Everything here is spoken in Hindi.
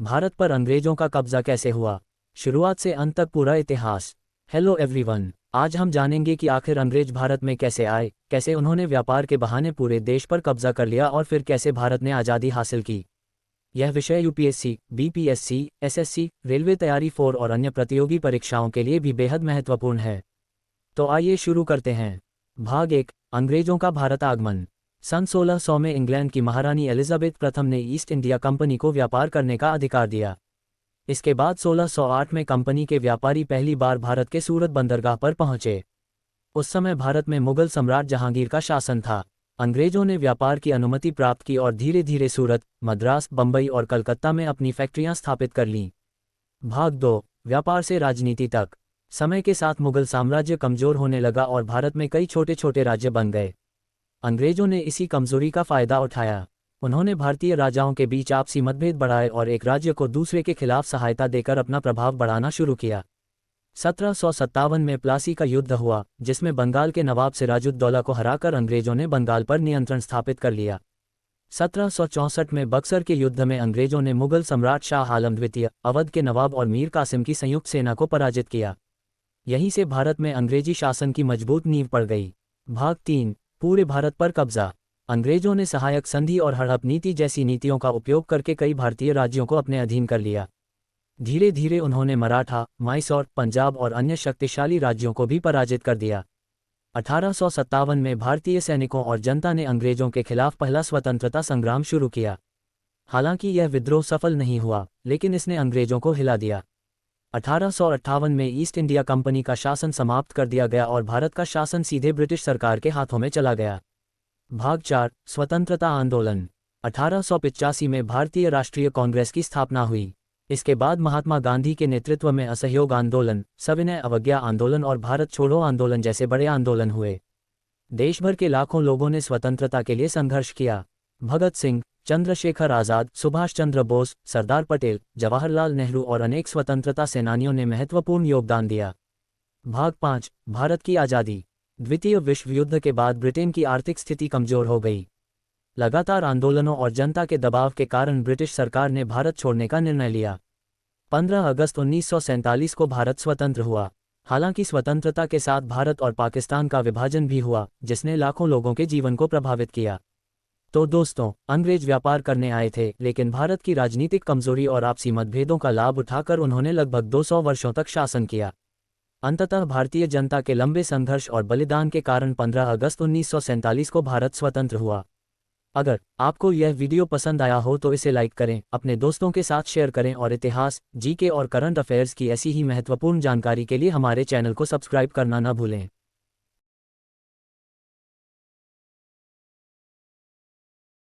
भारत पर अंग्रेजों का कब्जा कैसे हुआ, शुरुआत से अंत तक पूरा इतिहास। हेलो एवरीवन, आज हम जानेंगे कि आखिर अंग्रेज भारत में कैसे आए, कैसे उन्होंने व्यापार के बहाने पूरे देश पर कब्जा कर लिया और फिर कैसे भारत ने आज़ादी हासिल की। यह विषय यूपीएससी, बीपीएससी, एसएससी, रेलवे तैयारी 4 और अन्य प्रतियोगी परीक्षाओं के लिए भी बेहद महत्वपूर्ण है। तो आइए शुरू करते हैं। भाग 1, अंग्रेजों का भारत आगमन। सन 1600 में इंग्लैंड की महारानी एलिजाबेथ प्रथम ने ईस्ट इंडिया कंपनी को व्यापार करने का अधिकार दिया। इसके बाद 1608 में कंपनी के व्यापारी पहली बार भारत के सूरत बंदरगाह पर पहुंचे। उस समय भारत में मुगल सम्राट जहांगीर का शासन था। अंग्रेजों ने व्यापार की अनुमति प्राप्त की और धीरे धीरे सूरत, मद्रास, बंबई और कलकत्ता में अपनी फैक्ट्रियां स्थापित कर लीं। भाग 2, व्यापार से राजनीति तक। समय के साथ मुगल साम्राज्य कमजोर होने लगा और भारत में कई छोटे छोटे राज्य बन गए। अंग्रेजों ने इसी कमजोरी का फायदा उठाया। उन्होंने भारतीय राजाओं के बीच आपसी मतभेद बढ़ाए और एक राज्य को दूसरे के खिलाफ सहायता देकर अपना प्रभाव बढ़ाना शुरू किया। 1757 में प्लासी का युद्ध हुआ, जिसमें बंगाल के नवाब सिराजुद्दौला को हराकर अंग्रेजों ने बंगाल पर नियंत्रण स्थापित कर लिया। 1764 में बक्सर के युद्ध में अंग्रेजों ने मुगल सम्राट शाह आलम द्वितीय, अवध के नवाब और मीर कासिम की संयुक्त सेना को पराजित किया। यहीं से भारत में अंग्रेजी शासन की मजबूत नींव पड़ गई। भाग 3, पूरे भारत पर कब्जा। अंग्रेजों ने सहायक संधि और हड़प नीति जैसी नीतियों का उपयोग करके कई भारतीय राज्यों को अपने अधीन कर लिया। धीरे धीरे उन्होंने मराठा, मैसूर, पंजाब और अन्य शक्तिशाली राज्यों को भी पराजित कर दिया। 1857 में भारतीय सैनिकों और जनता ने अंग्रेजों के खिलाफ पहला स्वतंत्रता संग्राम शुरू किया। हालांकि यह विद्रोह सफल नहीं हुआ, लेकिन इसने अंग्रेजों को हिला दिया। 1858 में ईस्ट इंडिया कंपनी का शासन समाप्त कर दिया गया और भारत का शासन सीधे ब्रिटिश सरकार के हाथों में चला गया। भाग 4, स्वतंत्रता आंदोलन। 1885 में भारतीय राष्ट्रीय कांग्रेस की स्थापना हुई। इसके बाद महात्मा गांधी के नेतृत्व में असहयोग आंदोलन, सविनय अवज्ञा आंदोलन और भारत छोड़ो आंदोलन जैसे बड़े आंदोलन हुए। देश भर के लाखों लोगों ने स्वतंत्रता के लिए संघर्ष किया। भगत सिंह, चंद्रशेखर आजाद, सुभाष चंद्र बोस, सरदार पटेल, जवाहरलाल नेहरू और अनेक स्वतंत्रता सेनानियों ने महत्वपूर्ण योगदान दिया। भाग 5, भारत की आज़ादी। द्वितीय विश्व युद्ध के बाद ब्रिटेन की आर्थिक स्थिति कमजोर हो गई। लगातार आंदोलनों और जनता के दबाव के कारण ब्रिटिश सरकार ने भारत छोड़ने का निर्णय लिया। 15 अगस्त 1947 को भारत स्वतंत्र हुआ। हालांकि स्वतंत्रता के साथ भारत और पाकिस्तान का विभाजन भी हुआ, जिसने लाखों लोगों के जीवन को प्रभावित किया। तो दोस्तों, अंग्रेज व्यापार करने आए थे, लेकिन भारत की राजनीतिक कमजोरी और आपसी मतभेदों का लाभ उठाकर उन्होंने लगभग 200 वर्षों तक शासन किया। अंततः भारतीय जनता के लंबे संघर्ष और बलिदान के कारण 15 अगस्त 1947 को भारत स्वतंत्र हुआ। अगर आपको यह वीडियो पसंद आया हो तो इसे लाइक करें, अपने दोस्तों के साथ शेयर करें और इतिहास, जीके और करंट अफेयर्स की ऐसी ही महत्वपूर्ण जानकारी के लिए हमारे चैनल को सब्सक्राइब करना न भूलें।